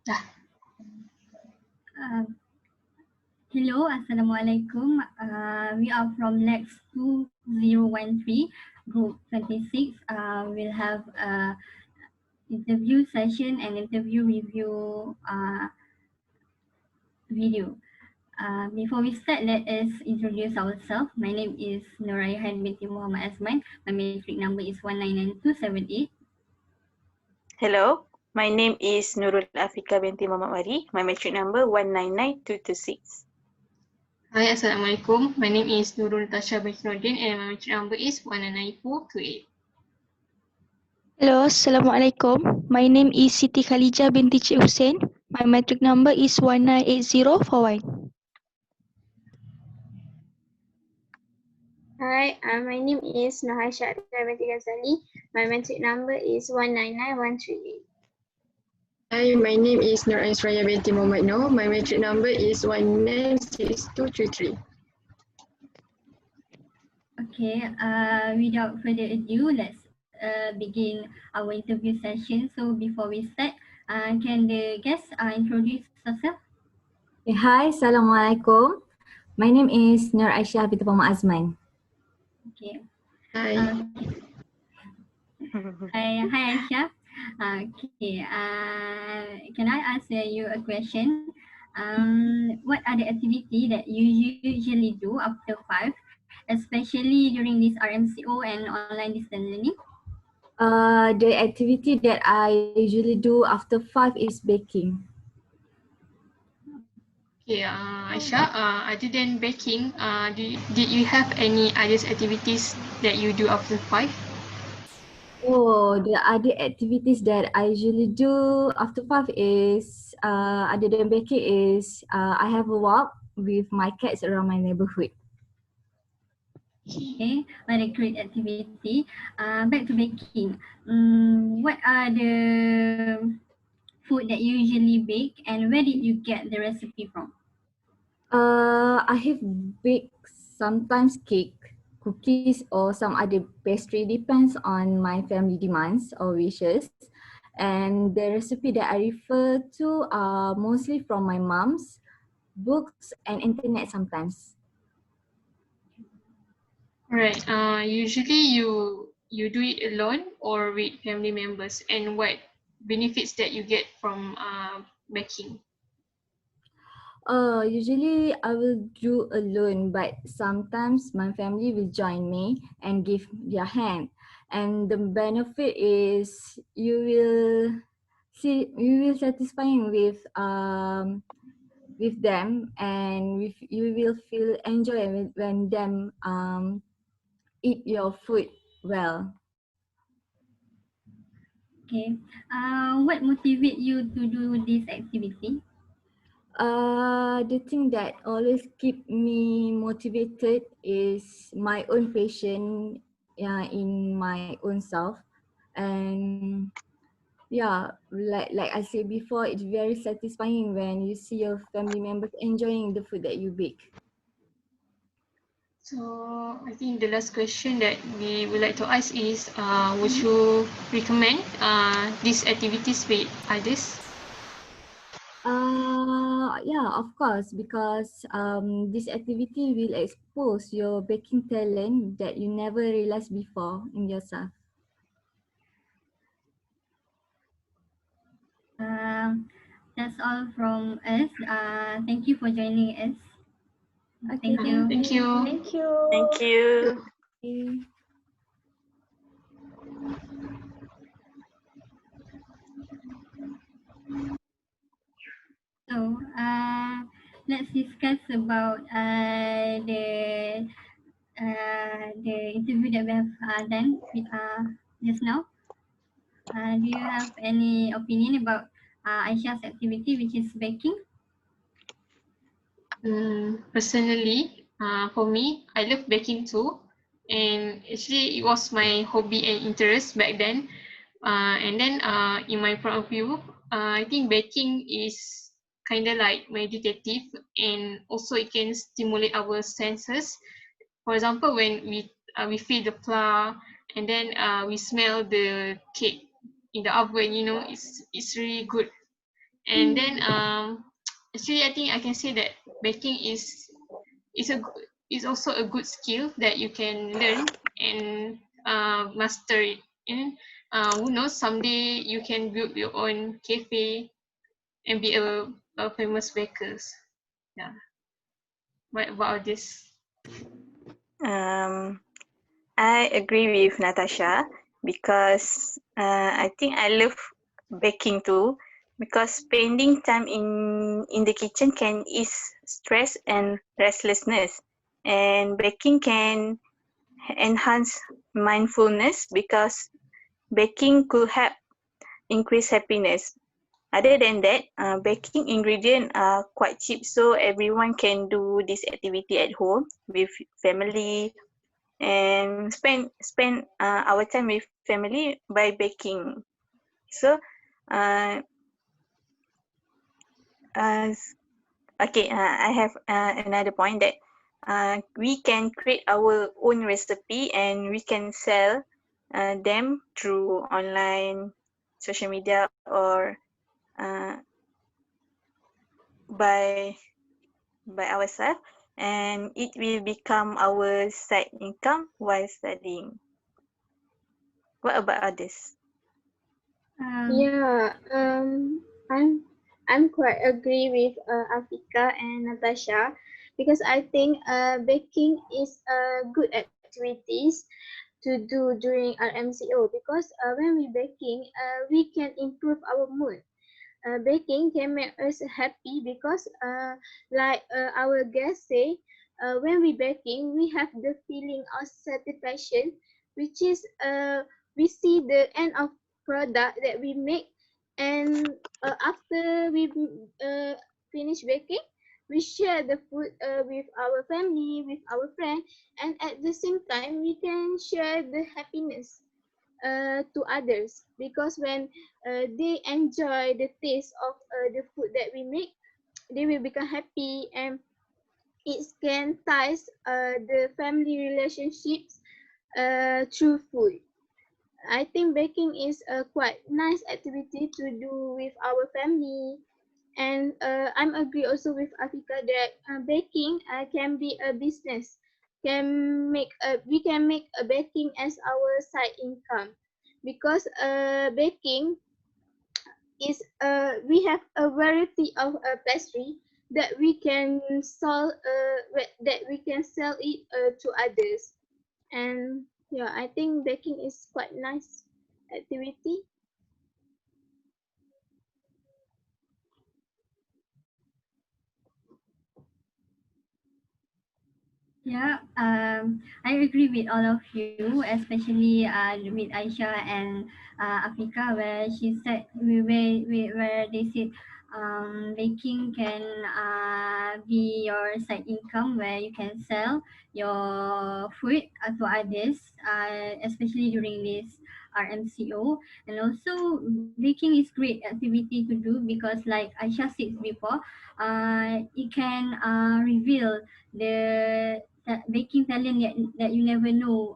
Dah. Hello, Assalamualaikum. We are from Lex 2013, Group 26. We'll have interview session and interview review video. Before we start, let us introduce ourselves. My name is Nuraihan binti Muhammad Azman. My matric number is 199278. Hello, my name is Nurul Afika binti Muhammad Wari. My matric number 199226. Hi, Assalamualaikum. My name is Nurul Tasha binti Nordin and my matric number is 199428. Hello, Assalamualaikum. My name is Siti Khalijah binti Cik Hussein. My matric number is 198041. Hi, my name is Nahasha binti Ghazali. My matric number is 199138. Hi, my name is Nur Aisraya binti Muhammad Noor. My matric number is 196233. Okay, without further ado, let's begin our interview session. So before we start, can the guest introduce herself? Hi, Assalamualaikum. My name is Nur Aisyah binti Muhammad Azman. Okay. Hi. Hi Aisyah. Okay. Can I ask you a question? What are the activity that you usually do after 5, especially during this RMCO and online distance learning? The activity that I usually do after 5 is baking. Okay, Aisha, other than baking, did you have any other activities that you do after 5? Oh, the other activities that I usually do after 5 is, other than baking is, I have a walk with my cats around my neighborhood. Okay, what a great activity. Back to baking. What are the food that you usually bake and where did you get the recipe from? I have baked sometimes cake, cookies or some other pastry, depends on my family demands or wishes. And the recipe that I refer to are mostly from my mom's books and internet sometimes. Alright, usually you do it alone or with family members, and what benefits that you get from baking? Usually I will do alone, but sometimes my family will join me and give their hand. And the benefit is you will satisfying with them, and you will feel enjoy when them eat your food well. Okay. What motivate you to do this activity? The thing that always keep me motivated is my own passion in my own self. And yeah, like I said before, it's very satisfying when you see your family members enjoying the food that you bake. So I think the last question that we would like to ask is, would you recommend these activities with others? Yeah, of course, because this activity will expose your baking talent that you never realized before in yourself. That's all from us. Thank you for joining us. Okay, Thank you. Thank you. Thank you. Thank you. Okay. So let's discuss about the interview that we have done just now. Do you have any opinion about Aisha's activity, which is baking? Personally, for me, I love baking too, and actually it was my hobby and interest back then. And then in my point of view, I think baking is kind of like meditative, and also it can stimulate our senses. For example, when we feel the flour, and then we smell the cake in the oven, it's really good. And then actually I think I can say that baking is also a good skill that you can learn and master it. And who knows, someday you can build your own cafe and be a famous bakers. Yeah. What about this? Um, I agree with Natasha because I think I love baking too, because spending time in the kitchen can ease stress and restlessness, and baking can enhance mindfulness because baking could help increase happiness. Other than that, baking ingredients are quite cheap, so everyone can do this activity at home with family and spend our time with family by baking. So, uh, uh, okay, I have another point that we can create our own recipe and we can sell them through online, social media, or uh, by ourselves, and it will become our side income while studying. What about others? Yeah, I'm quite agree with Afika and Natasha, because I think baking is a good activities to do during our MCO, because when we baking, we can improve our mood. Baking can make us happy because like our guests say, when we baking we have the feeling of satisfaction, which is we see the end of product that we make. And after we finish baking, we share the food with our family, with our friend, and at the same time we can share the happiness to others, because when they enjoy the taste of the food that we make, they will become happy, and it can ties the family relationships through food. I think baking is a quite nice activity to do with our family. And I'm agree also with Afika that baking can be a business. We can make a baking as our side income, because baking is we have a variety of pastry that we can sell that we can sell it to others. And yeah, I think baking is quite nice activity. Yeah, I agree with all of you, especially with Aisha and Afrika, where she said where they said baking can be your side income, where you can sell your food to others, especially during this RMCO. And also, baking is great activity to do because, like Aisha said before, it can reveal the baking talent that you never know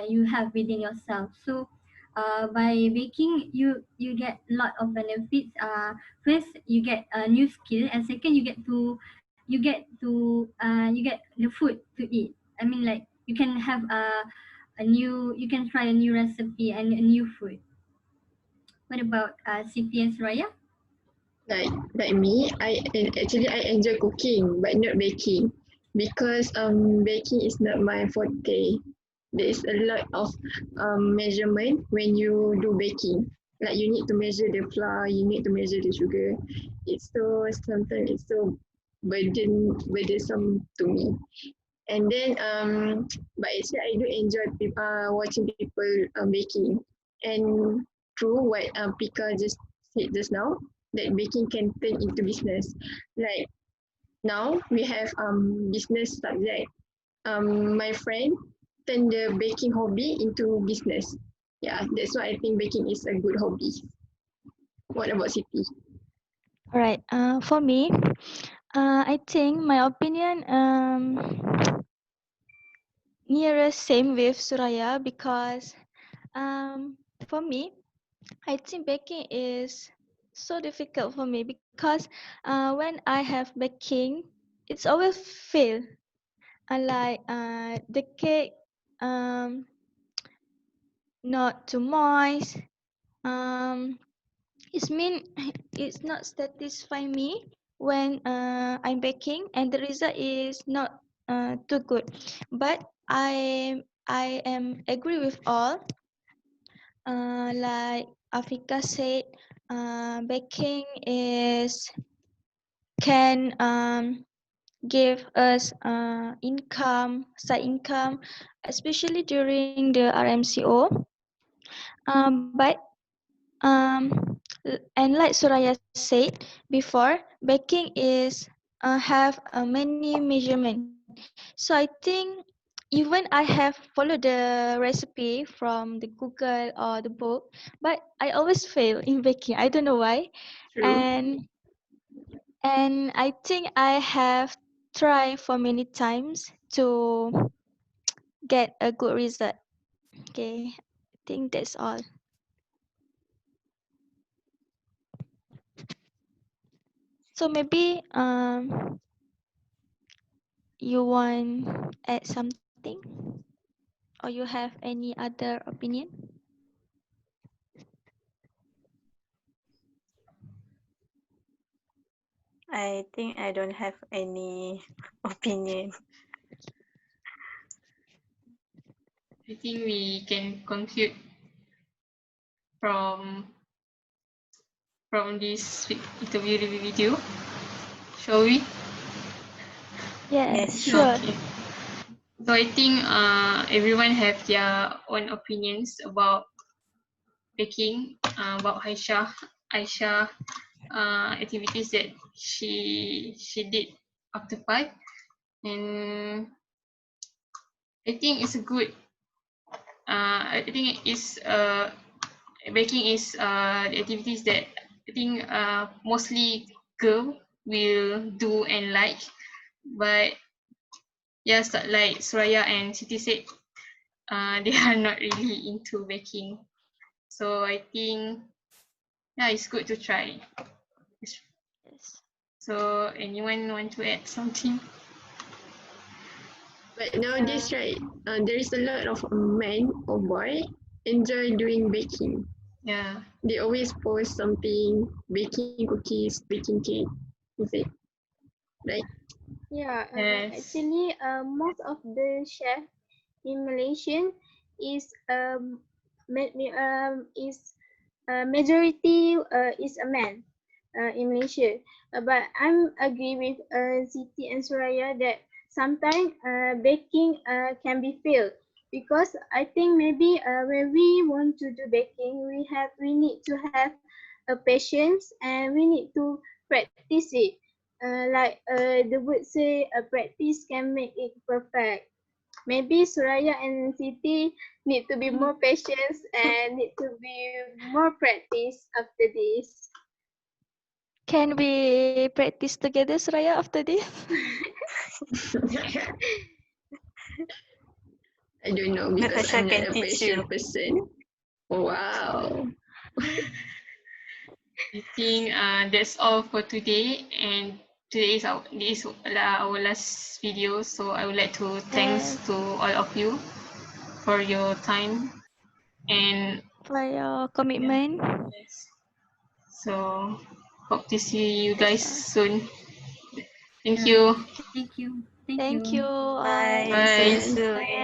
you have within yourself. So by baking, you get a lot of benefits. First, you get a new skill, and second, you get the food to eat. I mean, like, you can have you can try a new recipe and a new food. What about Siti and Suraya? Like me, I enjoy cooking but not baking, because baking is not my forte. There is a lot of measurement when you do baking. Like you need to measure the flour, you need to measure the sugar. It's so sometimes it's so burdensome to me. And then but actually I do enjoy watching people baking. And true what Pika just said just now, that baking can turn into business. Like now we have business subject. My friend turned the baking hobby into business. Yeah, that's why I think baking is a good hobby. What about Siti? All right. For me, I think my opinion nearest same with Suraya, because for me, I think baking is so difficult for me because when I have baking, it's always fail. Like the cake um not too moist. Um, it's mean it's not satisfy me when I'm baking and the result is not too good. But I am agree with all. Like Africa said, baking is can give us side income, especially during the RMCO. But and like Soraya said before, baking is have many measurement. So I think even I have followed the recipe from the Google or the book, but I always fail in baking. I don't know why. True. And I think I have tried for many times to get a good result. Okay, I think that's all. So maybe you want add something or you have any other opinion? I think I don't have any opinion. I think we can conclude from this interview review video. Shall we? Yeah, Yes. sure. Okay. So I think everyone have their own opinions about baking, about Aisha activities that she did after 5, and I think it's a good. I think it's baking is the activities that I think mostly girl will do and like, but yes, like Suraya and Siti said, they are not really into baking. So I think yeah, it's good to try. Yes. So anyone want to add something? But nowadays, right, there is a lot of men or boy enjoy doing baking. Yeah. They always post something, baking cookies, baking cake. Is it right? Yeah, Yes. actually, most of the chef in Malaysia is majority is a man in Malaysia. But I'm agree with Siti and Suraya that sometimes baking can be failed because I think maybe when we want to do baking, we need to have a patience and we need to practice it. The word say, practice can make it perfect. Maybe Suraya and Siti need to be more patient and need to be more practice after this. Can we practice together, Suraya, after this? I don't know because Natasha I'm not can a teach you. patient person. Wow. I think that's all for today, and today is our last video. So I would like to thanks Yes, to all of you for your time, and for your yeah, commitment. yes. So hope to see you That's guys all. soon. Thank you. Thank you. Thank Thank you. you all. Bye. See you Bye. soon.